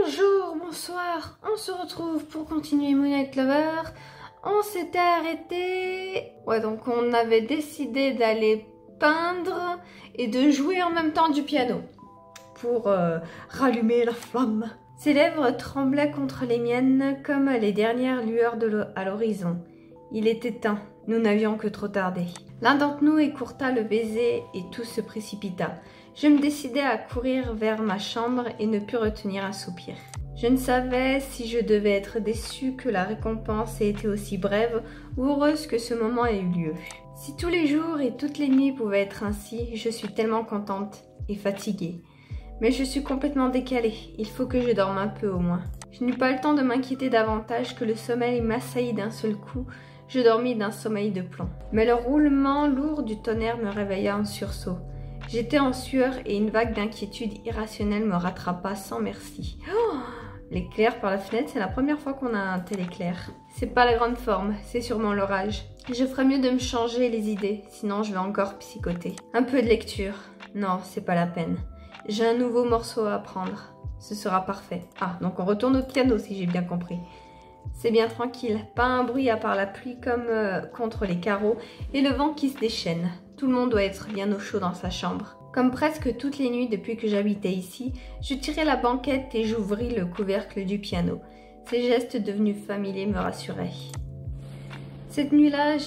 Bonjour, bonsoir, on se retrouve pour continuer Moonlight Lover. On s'était arrêté... Ouais, donc on avait décidé d'aller peindre et de jouer en même temps du piano pour rallumer la flamme. Ses lèvres tremblaient contre les miennes comme les dernières lueurs à l'horizon. Il était temps, nous n'avions que trop tardé. L'un d'entre nous écourta le baiser et tout se précipita. Je me décidai à courir vers ma chambre et ne pus retenir un soupir. Je ne savais si je devais être déçue que la récompense ait été aussi brève ou heureuse que ce moment ait eu lieu. Si tous les jours et toutes les nuits pouvaient être ainsi, je suis tellement contente et fatiguée. Mais je suis complètement décalée, il faut que je dorme un peu au moins. Je n'eus pas le temps de m'inquiéter davantage que le sommeil m'assaillit d'un seul coup. Je dormis d'un sommeil de plomb. Mais le roulement lourd du tonnerre me réveilla en sursaut. J'étais en sueur et une vague d'inquiétude irrationnelle me rattrapa sans merci. Oh, l'éclair par la fenêtre, c'est la première fois qu'on a un tel éclair. C'est pas la grande forme, c'est sûrement l'orage. Je ferais mieux de me changer les idées, sinon je vais encore psychoter. Un peu de lecture. Non, c'est pas la peine. J'ai un nouveau morceau à apprendre. Ce sera parfait. Ah, donc on retourne au piano si j'ai bien compris. C'est bien tranquille, pas un bruit à part la pluie comme contre les carreaux et le vent qui se déchaîne. Tout le monde doit être bien au chaud dans sa chambre. Comme presque toutes les nuits depuis que j'habitais ici, je tirai la banquette et j'ouvris le couvercle du piano. Ces gestes devenus familiers me rassuraient. Cette nuit-là,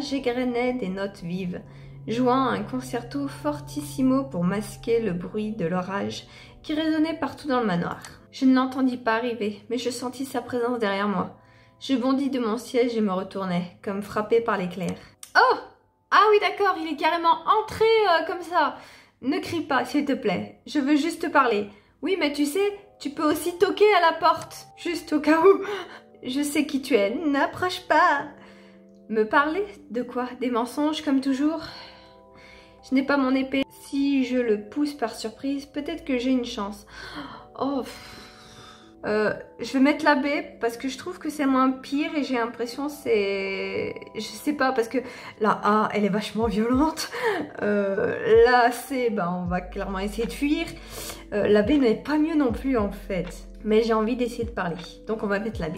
j'égrenais des notes vives, jouant un concerto fortissimo pour masquer le bruit de l'orage qui résonnait partout dans le manoir. Je ne l'entendis pas arriver, mais je sentis sa présence derrière moi. Je bondis de mon siège et me retournai, comme frappée par l'éclair. Oh! Ah oui, d'accord, il est carrément entré comme ça. Ne crie pas, s'il te plaît. Je veux juste te parler. Oui, mais tu sais, tu peux aussi toquer à la porte, juste au cas où. Je sais qui tu es, n'approche pas. Me parler? De quoi? Des mensonges comme toujours? Je n'ai pas mon épée. Si je le pousse par surprise, peut-être que j'ai une chance. Oh, je vais mettre la B parce que je trouve que c'est moins pire et j'ai l'impression c'est... Je sais pas, parce que la A, elle est vachement violente. La C, on va clairement essayer de fuir. La B n'est pas mieux non plus en fait. Mais j'ai envie d'essayer de parler. Donc on va mettre la B.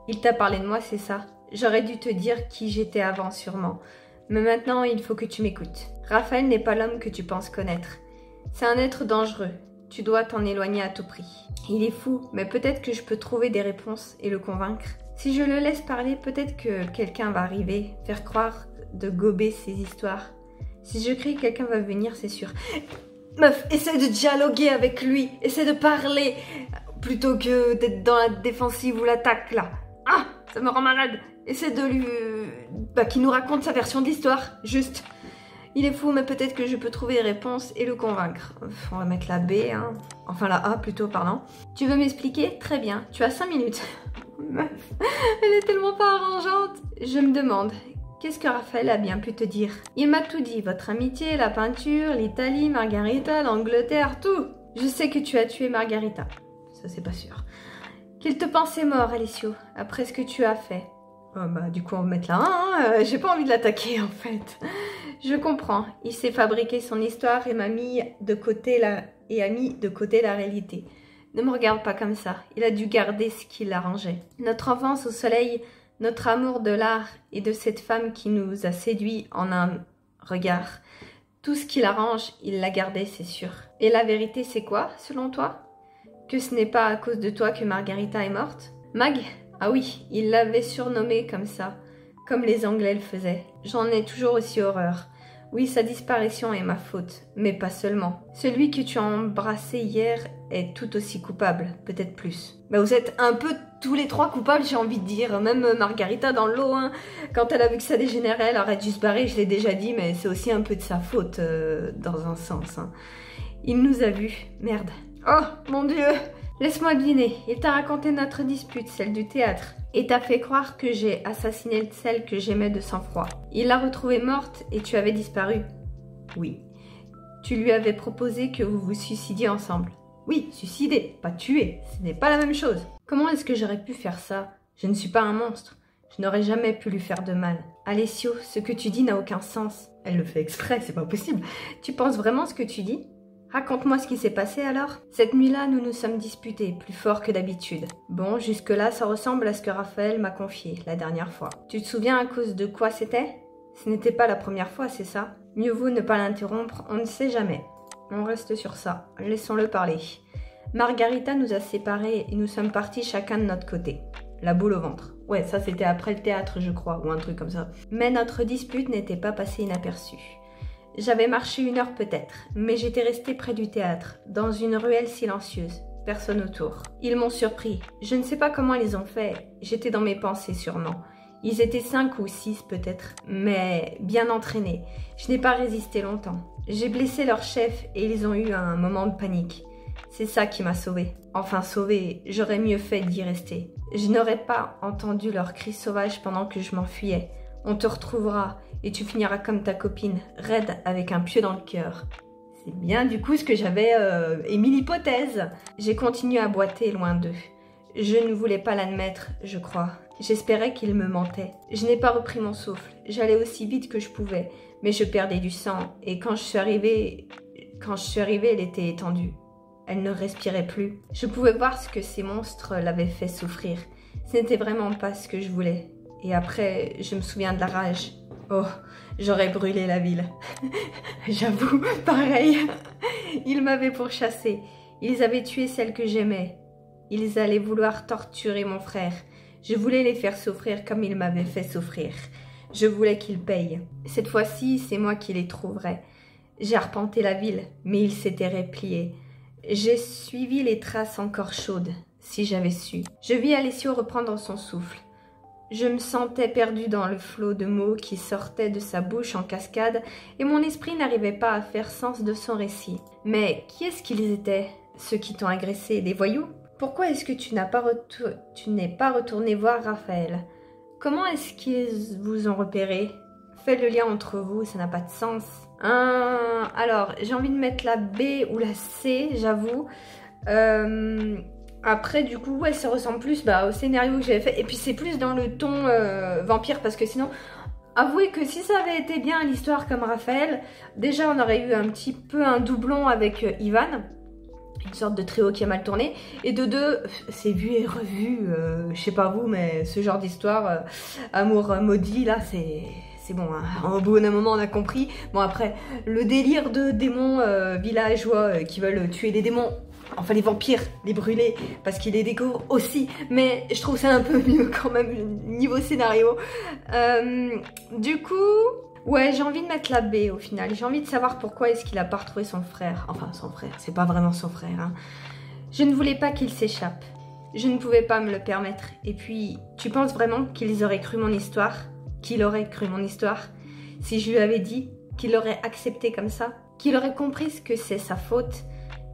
Il t'a parlé de moi, c'est ça? J'aurais dû te dire qui j'étais avant sûrement. Mais maintenant, il faut que tu m'écoutes. Raphaël n'est pas l'homme que tu penses connaître. C'est un être dangereux. Tu dois t'en éloigner à tout prix. Il est fou, mais peut-être que je peux trouver des réponses et le convaincre. Si je le laisse parler, peut-être que quelqu'un va arriver, faire croire de gober ses histoires. Si je crie, quelqu'un va venir, c'est sûr. Meuf, essaie de dialoguer avec lui, essaie de parler, plutôt que d'être dans la défensive ou l'attaque, là. Ah, ça me rend malade. Essaie de lui... qu'il nous raconte sa version de l'histoire, juste. Il est fou, mais peut-être que je peux trouver des réponses et le convaincre. On va mettre la B, hein. Enfin la A plutôt, pardon. Tu veux m'expliquer? Très bien, tu as 5 minutes. Meuf, elle est tellement pas arrangeante. Je me demande, qu'est-ce que Raphaël a bien pu te dire? Il m'a tout dit, votre amitié, la peinture, l'Italie, Margarita, l'Angleterre, tout. Je sais que tu as tué Margarita. Ça, c'est pas sûr. Qu'il te pensait mort, Alessio, après ce que tu as fait. Du coup, on va mettre la 1, hein. J'ai pas envie de l'attaquer, en fait. Je comprends. Il s'est fabriqué son histoire et a mis de côté la réalité. Ne me regarde pas comme ça. Il a dû garder ce qui l'arrangeait. Notre enfance au soleil, notre amour de l'art et de cette femme qui nous a séduits en un regard. Tout ce qui l'arrange, il l'a gardé, c'est sûr. Et la vérité, c'est quoi, selon toi? Que ce n'est pas à cause de toi que Margarita est morte? Mag? Ah oui, il l'avait surnommée comme ça, comme les Anglais le faisaient. J'en ai toujours aussi horreur. Oui, sa disparition est ma faute, mais pas seulement. Celui que tu as embrassé hier est tout aussi coupable, peut-être plus. Vous êtes un peu tous les trois coupables, j'ai envie de dire. Même Margarita dans l'eau, hein. Quand elle a vu que ça dégénérait, elle aurait dû se barrer, je l'ai déjà dit, mais c'est aussi un peu de sa faute, dans un sens. Hein. Il nous a vus. Merde. Oh, mon Dieu! Laisse-moi deviner, il t'a raconté notre dispute, celle du théâtre, et t'a fait croire que j'ai assassiné celle que j'aimais de sang-froid. Il l'a retrouvée morte et tu avais disparu. Oui. Tu lui avais proposé que vous vous suicidiez ensemble. Oui, suicider, pas tuer, ce n'est pas la même chose. Comment est-ce que j'aurais pu faire ça? Je ne suis pas un monstre. Je n'aurais jamais pu lui faire de mal. Alessio, ce que tu dis n'a aucun sens. Elle le fait exprès, c'est pas possible. Tu penses vraiment ce que tu dis? Raconte-moi ce qui s'est passé alors. Cette nuit-là, nous nous sommes disputés, plus fort que d'habitude. Bon, jusque-là, ça ressemble à ce que Raphaël m'a confié la dernière fois. Tu te souviens à cause de quoi c'était? Ce n'était pas la première fois, c'est ça? Mieux vaut ne pas l'interrompre, on ne sait jamais. On reste sur ça, laissons-le parler. Margarita nous a séparés et nous sommes partis chacun de notre côté. La boule au ventre. Ouais, ça c'était après le théâtre, je crois, ou un truc comme ça. Mais notre dispute n'était pas passée inaperçue. J'avais marché 1 heure peut-être, mais j'étais restée près du théâtre, dans une ruelle silencieuse, personne autour. Ils m'ont surpris, je ne sais pas comment ils ont fait, j'étais dans mes pensées sûrement. Ils étaient 5 ou 6 peut-être, mais bien entraînés. Je n'ai pas résisté longtemps. J'ai blessé leur chef et ils ont eu un moment de panique. C'est ça qui m'a sauvée. Enfin sauvée, j'aurais mieux fait d'y rester. Je n'aurais pas entendu leurs cris sauvages pendant que je m'enfuyais. On te retrouvera et tu finiras comme ta copine, raide avec un pieu dans le cœur. C'est bien du coup ce que j'avais émis l'hypothèse. J'ai continué à boiter loin d'eux. Je ne voulais pas l'admettre, je crois. J'espérais qu'ils me mentaient. Je n'ai pas repris mon souffle. J'allais aussi vite que je pouvais, mais je perdais du sang. Et quand je suis arrivée, elle était étendue. Elle ne respirait plus. Je pouvais voir ce que ces monstres l'avaient fait souffrir. Ce n'était vraiment pas ce que je voulais. Et après, je me souviens de la rage. Oh, j'aurais brûlé la ville. J'avoue, pareil. Ils m'avaient pourchassée. Ils avaient tué celle que j'aimais. Ils allaient vouloir torturer mon frère. Je voulais les faire souffrir comme ils m'avaient fait souffrir. Je voulais qu'ils payent. Cette fois-ci, c'est moi qui les trouverais. J'ai arpenté la ville, mais ils s'étaient repliés. J'ai suivi les traces encore chaudes, si j'avais su. Je vis Alessio reprendre son souffle. Je me sentais perdue dans le flot de mots qui sortaient de sa bouche en cascade et mon esprit n'arrivait pas à faire sens de son récit. Mais qui est-ce qu'ils étaient, ceux qui t'ont agressé, des voyous? Pourquoi est-ce que tu n'es pas retourné voir Raphaël? Comment est-ce qu'ils vous ont repéré? Faites le lien entre vous, ça n'a pas de sens. Alors, j'ai envie de mettre la B ou la C, j'avoue. Après, du coup, ouais, ça ressemble plus au scénario que j'avais fait. Et puis, c'est plus dans le ton vampire, parce que sinon, avouez que si ça avait été bien l'histoire comme Raphaël, déjà, on aurait eu un petit peu un doublon avec Ivan. Une sorte de trio qui a mal tourné. Et de deux, c'est vu et revu, je sais pas vous, mais ce genre d'histoire, amour maudit, là, c'est bon, hein. Au bout d'un moment, on a compris. Bon, après, le délire de démons villageois qui veulent tuer des démons, enfin les vampires, les brûler, parce qu'ils les découvrent aussi. Mais je trouve ça un peu mieux quand même, niveau scénario. Du coup... Ouais, j'ai envie de mettre la B au final. J'ai envie de savoir pourquoi est-ce qu'il a pas retrouvé son frère. Enfin, son frère, c'est pas vraiment son frère. Hein. Je ne voulais pas qu'il s'échappe. Je ne pouvais pas me le permettre. Et puis, tu penses vraiment qu'ils auraient cru mon histoire? Qu'il aurait cru mon histoire? Si je lui avais dit qu'il l'aurait accepté comme ça? Qu'il aurait compris ce que c'est sa faute?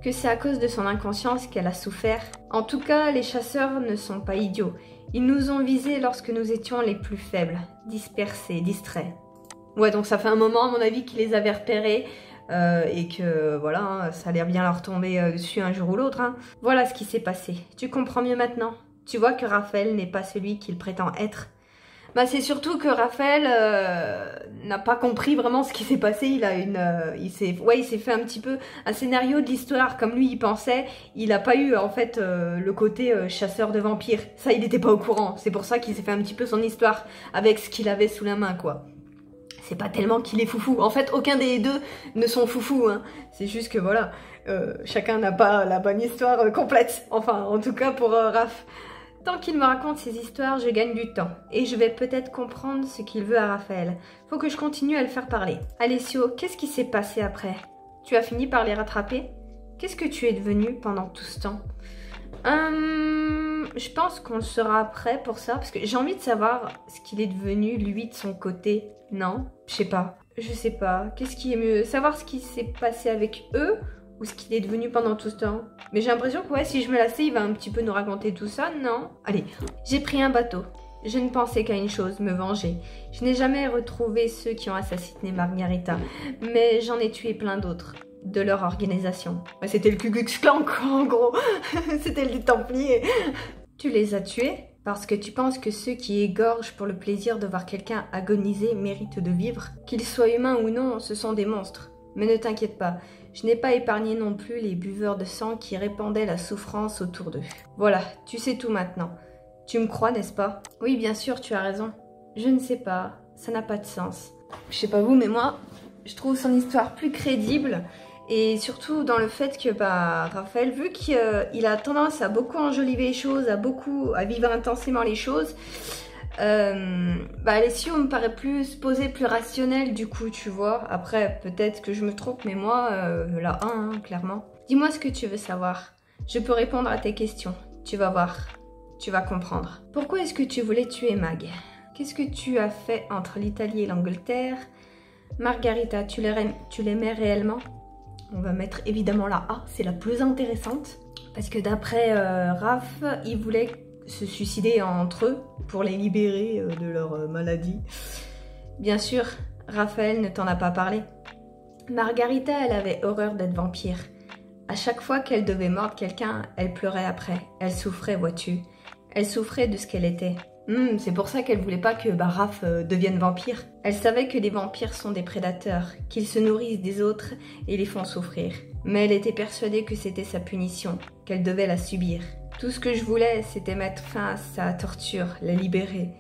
Que c'est à cause de son inconscience qu'elle a souffert? En tout cas, les chasseurs ne sont pas idiots. Ils nous ont visés lorsque nous étions les plus faibles, dispersés, distraits. Ouais, donc ça fait un moment, à mon avis, qu'ils les avaient repérés et que, voilà, hein, ça allait bien leur tomber dessus un jour ou l'autre. Hein. Voilà ce qui s'est passé. Tu comprends mieux maintenant? Tu vois que Raphaël n'est pas celui qu'il prétend être. Bah, c'est surtout que Raphaël n'a pas compris vraiment ce qui s'est passé. Il s'est fait un petit peu un scénario de l'histoire comme lui il pensait. Il n'a pas eu en fait le côté chasseur de vampires. Ça, il n'était pas au courant. C'est pour ça qu'il s'est fait un petit peu son histoire avec ce qu'il avait sous la main, quoi. C'est pas tellement qu'il est foufou. En fait, aucun des deux ne sont foufous. Hein. C'est juste que voilà, chacun n'a pas la bonne histoire complète. Enfin, en tout cas pour Raph. Tant qu'il me raconte ses histoires, je gagne du temps. Et je vais peut-être comprendre ce qu'il veut à Raphaël. Faut que je continue à le faire parler. Alessio, qu'est-ce qui s'est passé après? Tu as fini par les rattraper? Qu'est-ce que tu es devenu pendant tout ce temps? Je pense qu'on le saura après pour ça. Parce que j'ai envie de savoir ce qu'il est devenu, lui, de son côté. Non? Je sais pas. Je sais pas. Qu'est-ce qui est mieux? Savoir ce qui s'est passé avec eux ou ce qu'il est devenu pendant tout ce temps? Mais j'ai l'impression que ouais, si je me lassais, il va un petit peu nous raconter tout ça, non? Allez, j'ai pris un bateau. Je ne pensais qu'à une chose, me venger. Je n'ai jamais retrouvé ceux qui ont assassiné Margarita, mais j'en ai tué plein d'autres, de leur organisation. Ouais, c'était le Ku Klux Klan, quoi, en gros. C'était les Templiers. Tu les as tués? Parce que tu penses que ceux qui égorgent pour le plaisir de voir quelqu'un agoniser méritent de vivre? Qu'ils soient humains ou non, ce sont des monstres. Mais ne t'inquiète pas, je n'ai pas épargné non plus les buveurs de sang qui répandaient la souffrance autour d'eux. Voilà, tu sais tout maintenant. Tu me crois, n'est-ce pas? Oui, bien sûr, tu as raison. Je ne sais pas, ça n'a pas de sens. Je sais pas vous, mais moi, je trouve son histoire plus crédible. Et surtout dans le fait que Raphaël, vu qu'il a tendance à beaucoup enjoliver les choses, à vivre intensément les choses, Alessio me paraît plus posé, plus rationnel du coup, tu vois. Après, peut-être que je me trompe, mais moi, la 1, hein, clairement. Dis-moi ce que tu veux savoir. Je peux répondre à tes questions. Tu vas voir. Tu vas comprendre. Pourquoi est-ce que tu voulais tuer Mag? Qu'est-ce que tu as fait entre l'Italie et l'Angleterre? Margarita, tu l'aimais réellement? On va mettre évidemment la A, c'est la plus intéressante. Parce que d'après Raph, ils voulaient se suicider entre eux pour les libérer de leur maladie. Bien sûr, Raphaël ne t'en a pas parlé. Margarita, elle avait horreur d'être vampire. À chaque fois qu'elle devait mordre quelqu'un, elle pleurait après. Elle souffrait, vois-tu. Elle souffrait de ce qu'elle était. C'est pour ça qu'elle voulait pas que Raph devienne vampire. Elle savait que les vampires sont des prédateurs, qu'ils se nourrissent des autres et les font souffrir. Mais elle était persuadée que c'était sa punition, qu'elle devait la subir. Tout ce que je voulais, c'était mettre fin à sa torture, la libérer.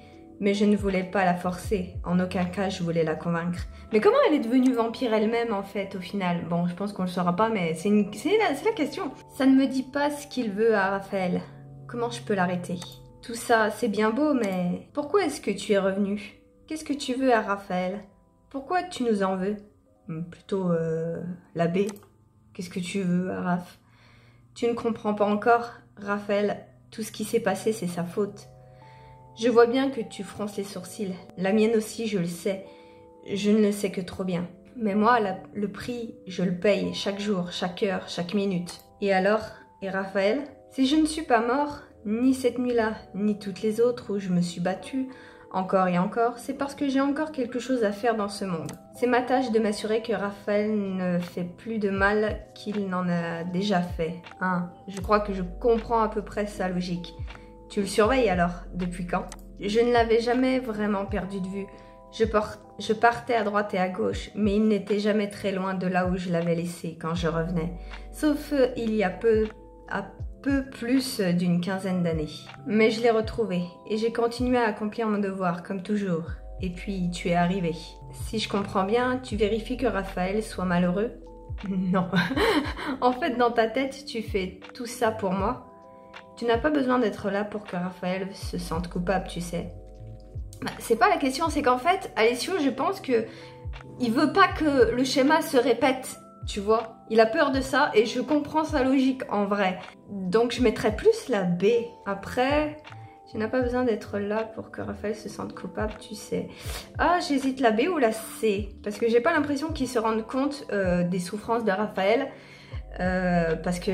Mais je ne voulais pas la forcer, en aucun cas je voulais la convaincre. Mais comment elle est devenue vampire elle-même en fait au final? Bon, je pense qu'on le saura pas, mais c'est la question. Ça ne me dit pas ce qu'il veut à Raphaël. Comment je peux l'arrêter? Tout ça, c'est bien beau, mais pourquoi est-ce que tu es revenu? Qu'est-ce que tu veux à Raphaël? Pourquoi tu nous en veux? Plutôt l'abbé. Qu'est-ce que tu veux à Raph? Tu ne comprends pas encore, Raphaël. Tout ce qui s'est passé, c'est sa faute. Je vois bien que tu fronces les sourcils. La mienne aussi, je le sais. Je ne le sais que trop bien. Mais moi, le prix, je le paye chaque jour, chaque heure, chaque minute. Et alors? Et Raphaël? Si je ne suis pas mort, ni cette nuit-là, ni toutes les autres où je me suis battue, encore et encore, c'est parce que j'ai encore quelque chose à faire dans ce monde. C'est ma tâche de m'assurer que Raphaël ne fait plus de mal qu'il n'en a déjà fait. Je crois que je comprends à peu près sa logique. Tu le surveilles alors? Depuis quand? Je ne l'avais jamais vraiment perdu de vue. Je partais à droite et à gauche, mais il n'était jamais très loin de là où je l'avais laissé quand je revenais. Sauf il y a peu plus d'une quinzaine d'années. Mais je l'ai retrouvé et j'ai continué à accomplir mon devoir comme toujours. Et puis tu es arrivé. Si je comprends bien, tu vérifies que Raphaël soit malheureux? Non. En fait, dans ta tête, tu fais tout ça pour moi. Tu n'as pas besoin d'être là pour que Raphaël se sente coupable, tu sais. C'est pas la question, c'est qu'en fait, Alessio, je pense que il veut pas que le schéma se répète. Tu vois, il a peur de ça et je comprends sa logique en vrai. Donc je mettrais plus la B. Après, tu n'as pas besoin d'être là pour que Raphaël se sente coupable, tu sais. J'hésite la B ou la C. Parce que j'ai pas l'impression qu'il se rende compte des souffrances de Raphaël. Parce que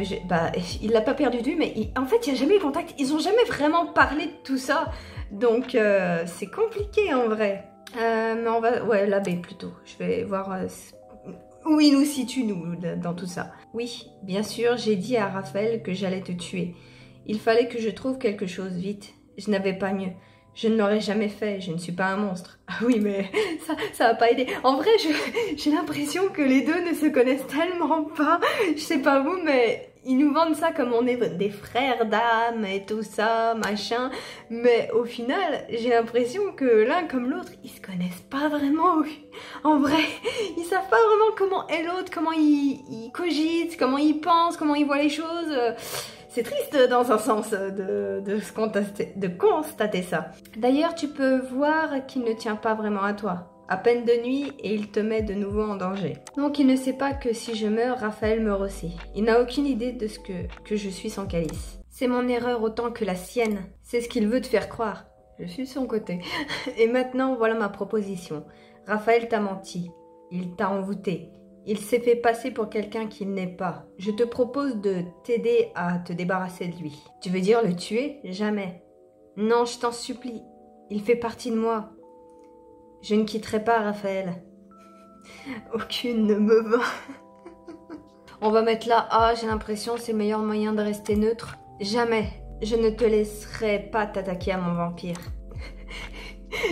il l'a pas perdu de vue, mais en fait il n'y a jamais eu contact. Ils ont jamais vraiment parlé de tout ça. Donc c'est compliqué en vrai. Mais on va... Ouais, la B plutôt. Je vais voir... où il nous situe, nous, dans tout ça. Oui, bien sûr, j'ai dit à Raphaël que j'allais te tuer. Il fallait que je trouve quelque chose vite. Je n'avais pas mieux. Je ne l'aurais jamais fait, je ne suis pas un monstre. Ah oui, mais ça va pas aider. En vrai, j'ai l'impression que les deux ne se connaissent tellement pas. Je sais pas vous, mais ils nous vendent ça comme on est des frères d'âme et tout ça, machin. Mais au final, j'ai l'impression que l'un comme l'autre, ils se connaissent pas vraiment. En vrai, ils savent pas vraiment comment est l'autre, comment ils cogitent, comment ils pensent, comment ils voient les choses. C'est triste dans un sens de constater ça. D'ailleurs, tu peux voir qu'il ne tient pas vraiment à toi. À peine de nuit et il te met de nouveau en danger. Donc il ne sait pas que si je meurs, Raphaël meurt aussi. Il n'a aucune idée de ce que je suis sans Calice. C'est mon erreur autant que la sienne. C'est ce qu'il veut te faire croire. Je suis de son côté. Et maintenant, voilà ma proposition. Raphaël t'a menti. Il t'a envoûté. Il s'est fait passer pour quelqu'un qu'il n'est pas. Je te propose de t'aider à te débarrasser de lui. Tu veux dire le tuer? Jamais. Non, je t'en supplie. Il fait partie de moi. Je ne quitterai pas Raphaël. Aucune ne me va. On va mettre là A, j'ai l'impression c'est le meilleur moyen de rester neutre. Jamais. Je ne te laisserai pas t'attaquer à mon vampire.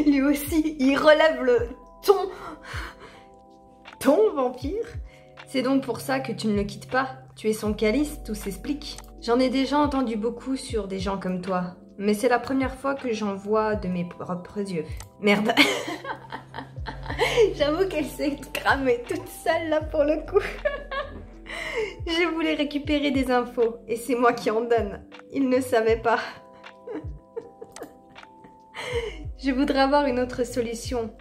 Lui aussi, il relève le ton... Ton vampire? C'est donc pour ça que tu ne le quittes pas. Tu es son calice, tout s'explique. J'en ai déjà entendu beaucoup sur des gens comme toi. Mais c'est la première fois que j'en vois de mes propres yeux. Merde. J'avoue qu'elle s'est cramée toute seule là pour le coup. Je voulais récupérer des infos et c'est moi qui en donne. Il ne savait pas. Je voudrais avoir une autre solution.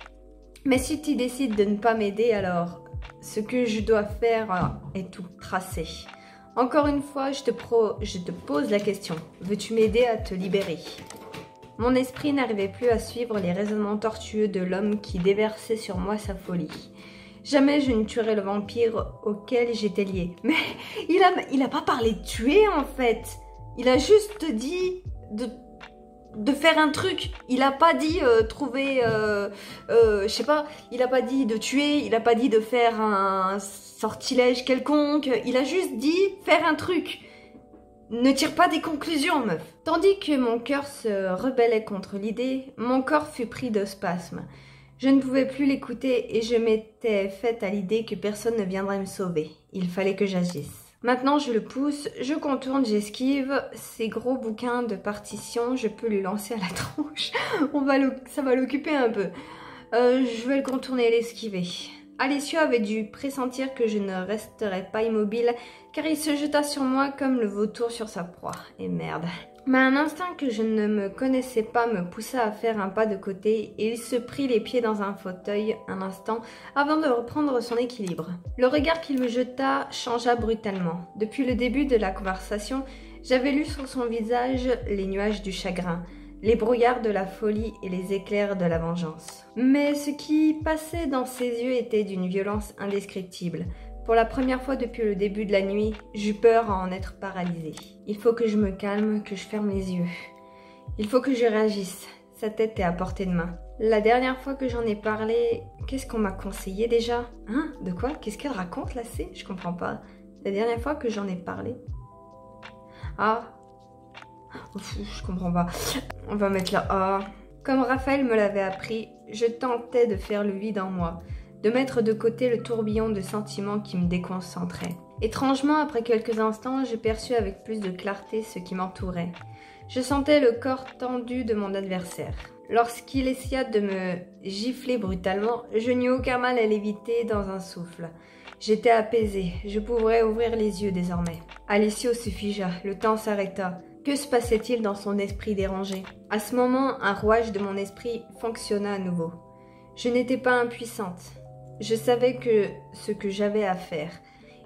Mais si tu décides de ne pas m'aider, alors ce que je dois faire est tout tracé. Encore une fois, je te pose la question. Veux-tu m'aider à te libérer? Mon esprit n'arrivait plus à suivre les raisonnements tortueux de l'homme qui déversait sur moi sa folie. Jamais je ne tuerais le vampire auquel j'étais liée. Mais il a pas parlé de tuer en fait. Il a juste dit de faire un truc. Il a pas dit trouver, je sais pas, il a pas dit de tuer, il a pas dit de faire un sortilège quelconque, il a juste dit faire un truc. Ne tire pas des conclusions, meuf. Tandis que mon cœur se rebellait contre l'idée, mon corps fut pris de spasmes. Je ne pouvais plus l'écouter et je m'étais faite à l'idée que personne ne viendrait me sauver. Il fallait que j'agisse. Maintenant, je le pousse, je contourne, j'esquive. Ces gros bouquins de partition, je peux lui lancer à la tronche. Ça va l'occuper un peu. Je vais le contourner et l'esquiver. Alessio avait dû pressentir que je ne resterais pas immobile, car il se jeta sur moi comme le vautour sur sa proie. Et merde. Mais un instinct que je ne me connaissais pas me poussa à faire un pas de côté et il se prit les pieds dans un fauteuil un instant avant de reprendre son équilibre. Le regard qu'il me jeta changea brutalement. Depuis le début de la conversation, j'avais lu sur son visage les nuages du chagrin, les brouillards de la folie et les éclairs de la vengeance. Mais ce qui passait dans ses yeux était d'une violence indescriptible. Pour la première fois depuis le début de la nuit, j'eus peur à en être paralysée. Il faut que je me calme, que je ferme les yeux. Il faut que je réagisse. Sa tête est à portée de main. La dernière fois que j'en ai parlé, qu'est-ce qu'on m'a conseillé déjà? Hein? De quoi? Qu'est-ce qu'elle raconte là, c'est? Je comprends pas. La dernière fois que j'en ai parlé. Ah. Ouf, je comprends pas. On va mettre là A. Comme Raphaël me l'avait appris, je tentais de faire le vide en moi, de mettre de côté le tourbillon de sentiments qui me déconcentraient. Étrangement, après quelques instants, je perçus avec plus de clarté ce qui m'entourait. Je sentais le corps tendu de mon adversaire. Lorsqu'il essaya de me gifler brutalement, je n'eus aucun mal à l'éviter dans un souffle. J'étais apaisée, je pouvais ouvrir les yeux désormais. Alessio se figea, le temps s'arrêta. Que se passait-il dans son esprit dérangé? À ce moment, un rouage de mon esprit fonctionna à nouveau. Je n'étais pas impuissante. Je savais ce que j'avais à faire.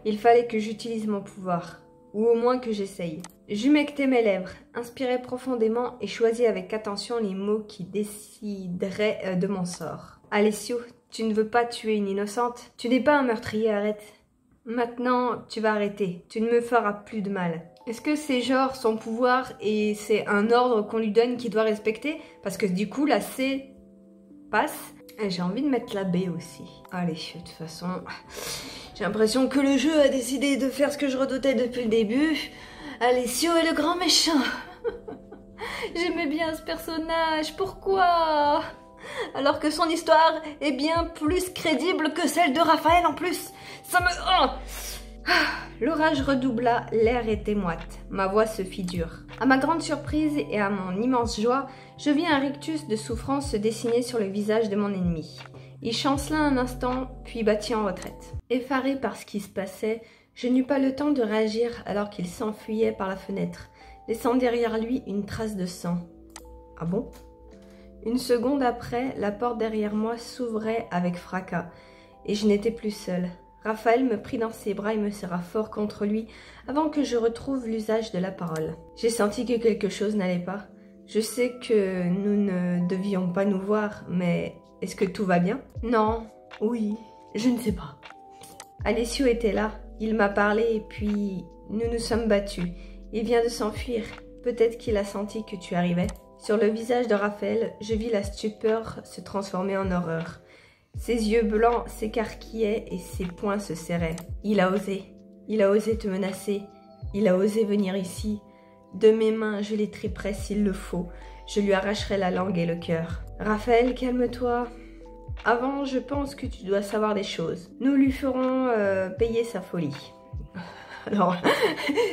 Il fallait que j'utilise mon pouvoir, ou au moins que j'essaye. J'humectai mes lèvres, inspirai profondément et choisis avec attention les mots qui décideraient de mon sort. Alessio, tu ne veux pas tuer une innocente? Tu n'es pas un meurtrier, arrête. Maintenant, tu vas arrêter. Tu ne me feras plus de mal. Est-ce que c'est genre son pouvoir et c'est un ordre qu'on lui donne qu'il doit respecter? Parce que du coup, la C passe. J'ai envie de mettre la B aussi. Allez, de toute façon, j'ai l'impression que le jeu a décidé de faire ce que je redoutais depuis le début. Alessio est le grand méchant. J'aimais bien ce personnage, pourquoi? Alors que son histoire est bien plus crédible que celle de Raphaël en plus. Ça me... Oh! L'orage redoubla, l'air était moite, ma voix se fit dure. À ma grande surprise et à mon immense joie, je vis un rictus de souffrance se dessiner sur le visage de mon ennemi. Il chancela un instant, puis battit en retraite. Effaré par ce qui se passait, je n'eus pas le temps de réagir alors qu'il s'enfuyait par la fenêtre, laissant derrière lui une trace de sang. Ah bon? Une seconde après, la porte derrière moi s'ouvrait avec fracas, et je n'étais plus seule. Raphaël me prit dans ses bras et me serra fort contre lui avant que je retrouve l'usage de la parole. J'ai senti que quelque chose n'allait pas. Je sais que nous ne devions pas nous voir, mais est-ce que tout va bien? Non, oui, je ne sais pas. Alessio était là, il m'a parlé et puis nous nous sommes battus. Il vient de s'enfuir, peut-être qu'il a senti que tu arrivais. Sur le visage de Raphaël, je vis la stupeur se transformer en horreur. Ses yeux blancs s'écarquillaient et ses poings se serraient. Il a osé te menacer, il a osé venir ici. De mes mains, je les triperai s'il le faut. Je lui arracherai la langue et le cœur. Raphaël, calme-toi. Avant, je pense que tu dois savoir des choses. Nous lui ferons payer sa folie. Alors,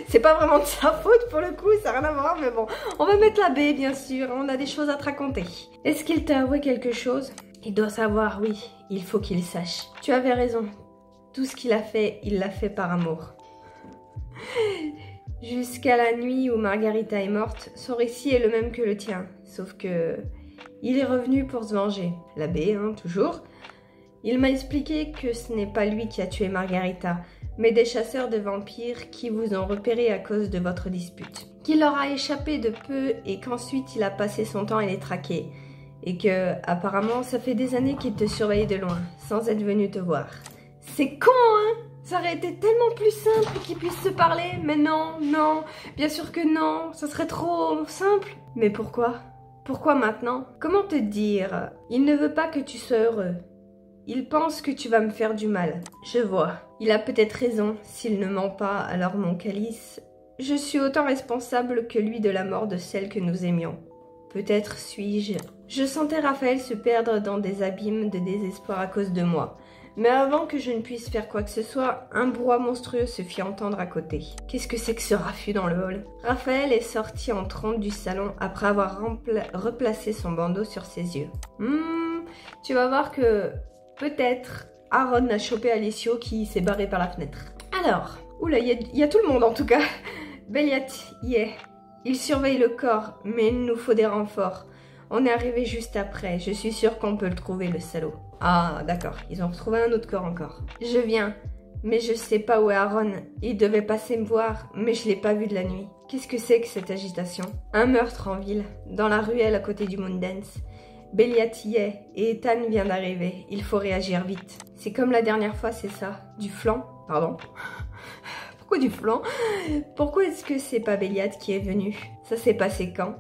c'est pas vraiment de sa faute pour le coup, ça n'a rien à voir, mais bon. On va mettre la baie, bien sûr, on a des choses à te raconter. Est-ce qu'il t'a avoué quelque chose? Il doit savoir, oui, il faut qu'il sache. Tu avais raison, tout ce qu'il a fait, il l'a fait par amour. Jusqu'à la nuit où Margarita est morte, son récit est le même que le tien, sauf que... il est revenu pour se venger. L'abbé, hein, toujours. Il m'a expliqué que ce n'est pas lui qui a tué Margarita, mais des chasseurs de vampires qui vous ont repéré à cause de votre dispute. Qu'il leur a échappé de peu et qu'ensuite il a passé son temps à les traquer. Et que, apparemment, ça fait des années qu'il te surveillait de loin, sans être venu te voir. C'est con, hein? Ça aurait été tellement plus simple qu'ils puissent se parler, mais non, non, bien sûr que non, ça serait trop simple. Mais pourquoi? Pourquoi maintenant? Comment te dire? Il ne veut pas que tu sois heureux. Il pense que tu vas me faire du mal. Je vois. Il a peut-être raison. S'il ne ment pas, alors mon calice... Je suis autant responsable que lui de la mort de celle que nous aimions. Peut-être suis-je... Je sentais Raphaël se perdre dans des abîmes de désespoir à cause de moi. Mais avant que je ne puisse faire quoi que ce soit, un brouhaha monstrueux se fit entendre à côté. Qu'est-ce que c'est que ce raffut dans le hall? Raphaël est sorti en trompe du salon après avoir replacé son bandeau sur ses yeux. Tu vas voir que peut-être Aaron a chopé Alessio qui s'est barré par la fenêtre. Alors, oula, il y a tout le monde en tout cas. Béliat y est. Il surveille le corps, mais il nous faut des renforts. On est arrivé juste après. Je suis sûre qu'on peut le trouver, le salaud. Ah, d'accord. Ils ont retrouvé un autre corps encore. Je viens, mais je sais pas où est Aaron. Il devait passer me voir, mais je l'ai pas vu de la nuit. Qu'est-ce que c'est que cette agitation? Un meurtre en ville, dans la ruelle à côté du Moondance. Béliat y est, et Ethan vient d'arriver. Il faut réagir vite. C'est comme la dernière fois, c'est ça? Du flanc? Pardon? Pourquoi du flanc? Pourquoi est-ce que c'est pas Béliat qui est venu? Ça s'est passé quand?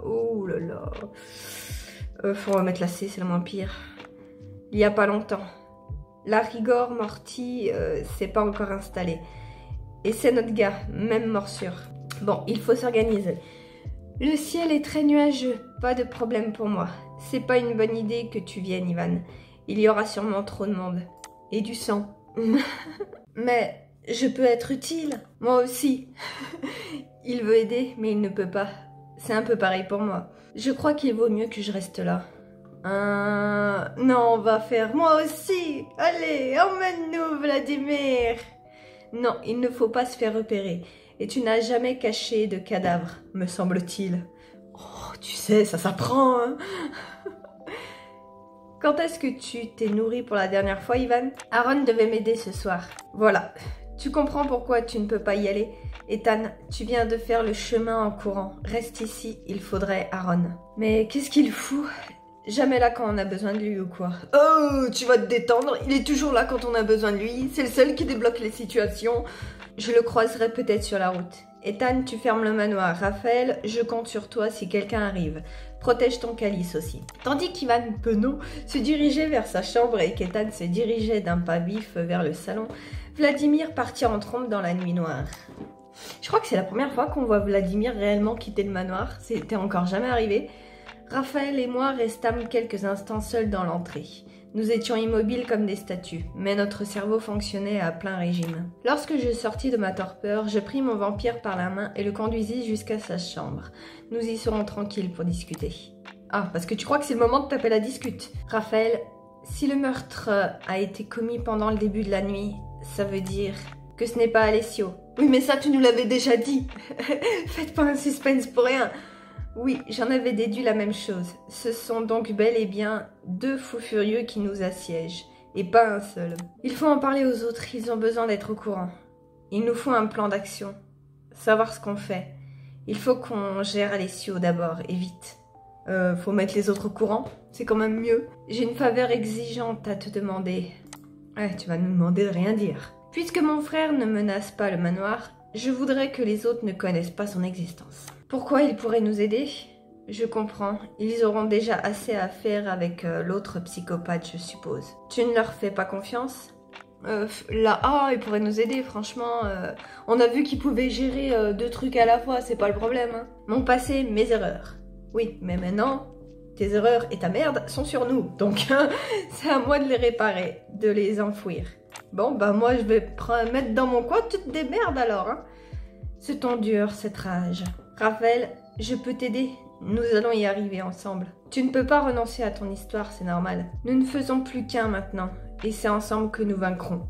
Oh là là. Faut remettre la C, c'est le moins pire. Il y a pas longtemps. La rigor mortis, c'est pas encore installé. Et c'est notre gars, même morsure. Bon, il faut s'organiser. Le ciel est très nuageux, pas de problème pour moi. C'est pas une bonne idée que tu viennes, Ivan. Il y aura sûrement trop de monde. Et du sang. Mais je peux être utile. Moi aussi. Il veut aider, mais il ne peut pas. C'est un peu pareil pour moi. Je crois qu'il vaut mieux que je reste là. Non, on va faire moi aussi. Allez, emmène-nous, Vladimir. Non, il ne faut pas se faire repérer. Et tu n'as jamais caché de cadavre, me semble-t-il. Oh, tu sais, ça s'apprend, hein. Quand est-ce que tu t'es nourri pour la dernière fois, Ivan? Aaron devait m'aider ce soir. Voilà. Tu comprends pourquoi tu ne peux pas y aller? Ethan, tu viens de faire le chemin en courant. Reste ici, il faudrait Aaron. Mais qu'est-ce qu'il fout? Jamais là quand on a besoin de lui ou quoi? Oh, tu vas te détendre, il est toujours là quand on a besoin de lui. C'est le seul qui débloque les situations. Je le croiserai peut-être sur la route. Ethan, tu fermes le manoir. Raphaël, je compte sur toi si quelqu'un arrive. Protège ton calice aussi. Tandis qu'Ivan Penaud se dirigeait vers sa chambre et qu'Ethan se dirigeait d'un pas vif vers le salon, Vladimir partit en trompe dans la nuit noire. Je crois que c'est la première fois qu'on voit Vladimir réellement quitter le manoir. C'était encore jamais arrivé. Raphaël et moi restâmes quelques instants seuls dans l'entrée. Nous étions immobiles comme des statues, mais notre cerveau fonctionnait à plein régime. Lorsque je sortis de ma torpeur, je pris mon vampire par la main et le conduisis jusqu'à sa chambre. Nous y serons tranquilles pour discuter. Ah, parce que tu crois que c'est le moment de taper la discute. Raphaël, si le meurtre a été commis pendant le début de la nuit, ça veut dire que ce n'est pas Alessio. Oui, mais ça, tu nous l'avais déjà dit. Faites pas un suspense pour rien. Oui, j'en avais déduit la même chose. Ce sont donc bel et bien 2 fous furieux qui nous assiègent, et pas un seul. Il faut en parler aux autres, ils ont besoin d'être au courant. Il nous faut un plan d'action, savoir ce qu'on fait. Il faut qu'on gère Alessio d'abord, et vite. Faut mettre les autres au courant, c'est quand même mieux. J'ai une faveur exigeante à te demander. Ouais, tu vas nous demander de rien dire. Puisque mon frère ne menace pas le manoir, je voudrais que les autres ne connaissent pas son existence. Pourquoi ils pourraient nous aider? Je comprends. Ils auront déjà assez à faire avec l'autre psychopathe, je suppose. Tu ne leur fais pas confiance? Là, ils pourraient nous aider, franchement. On a vu qu'ils pouvaient gérer 2 trucs à la fois, c'est pas le problème. Hein. Mon passé, mes erreurs. Oui, mais maintenant, tes erreurs et ta merde sont sur nous. Donc, c'est à moi de les réparer, de les enfouir. Bon, bah moi, je vais mettre dans mon coin, tu te démerdes alors. Hein. Ce temps dure, cette rage. Raphaël, je peux t'aider. Nous allons y arriver ensemble. Tu ne peux pas renoncer à ton histoire, c'est normal. Nous ne faisons plus qu'un maintenant. Et c'est ensemble que nous vaincrons.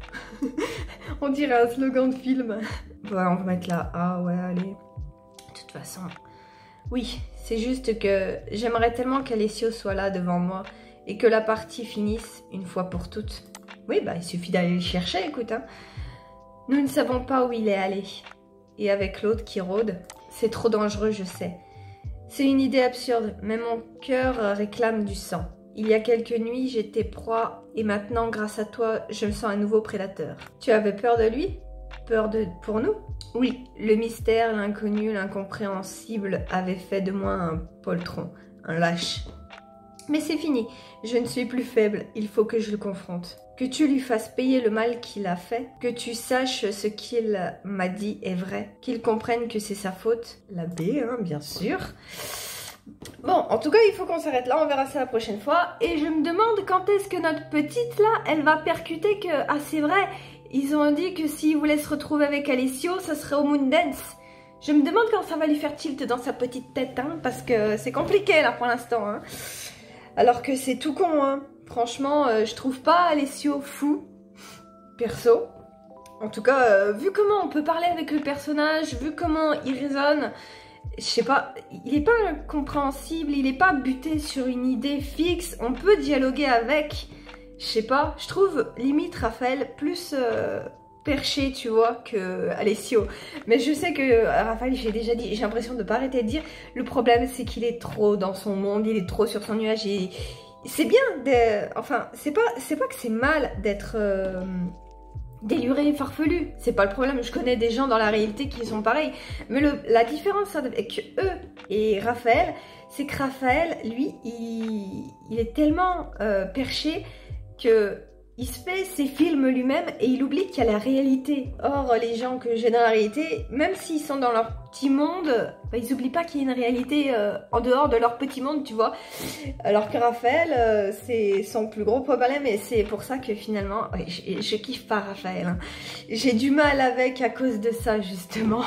On dirait un slogan de film. Voilà, on va mettre là. Ah ouais, allez. De toute façon... Oui, c'est juste que j'aimerais tellement qu'Alessio soit là devant moi et que la partie finisse une fois pour toutes. Oui, bah il suffit d'aller le chercher, écoute. Hein. Nous ne savons pas où il est allé. Et avec l'autre qui rôde, c'est trop dangereux, je sais. C'est une idée absurde, mais mon cœur réclame du sang. Il y a quelques nuits, j'étais proie et maintenant, grâce à toi, je me sens un nouveau prédateur. Tu avais peur de lui ? Pour nous ? Oui, le mystère, l'inconnu, l'incompréhensible avaient fait de moi un poltron, un lâche. Mais c'est fini, je ne suis plus faible, il faut que je le confronte. Que tu lui fasses payer le mal qu'il a fait, que tu saches ce qu'il m'a dit est vrai, qu'il comprenne que c'est sa faute. La B, hein, bien sûr. Bon, en tout cas, il faut qu'on s'arrête là, on verra ça la prochaine fois. Et je me demande quand est-ce que notre petite, là, elle va percuter que... Ah, c'est vrai, ils ont dit que s'il voulait se retrouver avec Alessio, ça serait au Moondance. Je me demande quand ça va lui faire tilt dans sa petite tête, hein, parce que c'est compliqué, là, pour l'instant, hein. Alors que c'est tout con, hein. Franchement, je trouve pas Alessio fou, perso. En tout cas, vu comment on peut parler avec le personnage, vu comment il résonne... Je sais pas, il est pas incompréhensible, il est pas buté sur une idée fixe, on peut dialoguer avec, je sais pas, je trouve limite Raphaël plus perché, tu vois, que Alessio. Mais je sais que Raphaël, j'ai déjà dit, j'ai l'impression de pas arrêter de dire, le problème c'est qu'il est trop dans son monde, il est trop sur son nuage et c'est bien, enfin, c'est pas que c'est mal d'être... déluré et farfelu, c'est pas le problème, je connais des gens dans la réalité qui sont pareils, mais la différence avec eux et Raphaël, c'est que Raphaël, lui, il est tellement perché que il se fait ses films lui-même et il oublie qu'il y a la réalité. Or, les gens que j'ai dans la réalité, même s'ils sont dans leur petit monde, bah, ils oublient pas qu'il y a une réalité en dehors de leur petit monde, tu vois. Alors que Raphaël, c'est son plus gros problème et c'est pour ça que finalement, ouais, je kiffe pas Raphaël. Hein. J'ai du mal avec à cause de ça, justement.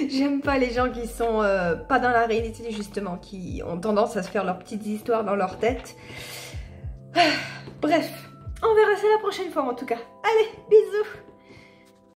J'aime pas les gens qui sont pas dans la réalité, justement, qui ont tendance à se faire leurs petites histoires dans leur tête. Bref. On verra ça la prochaine fois en tout cas. Allez, bisous!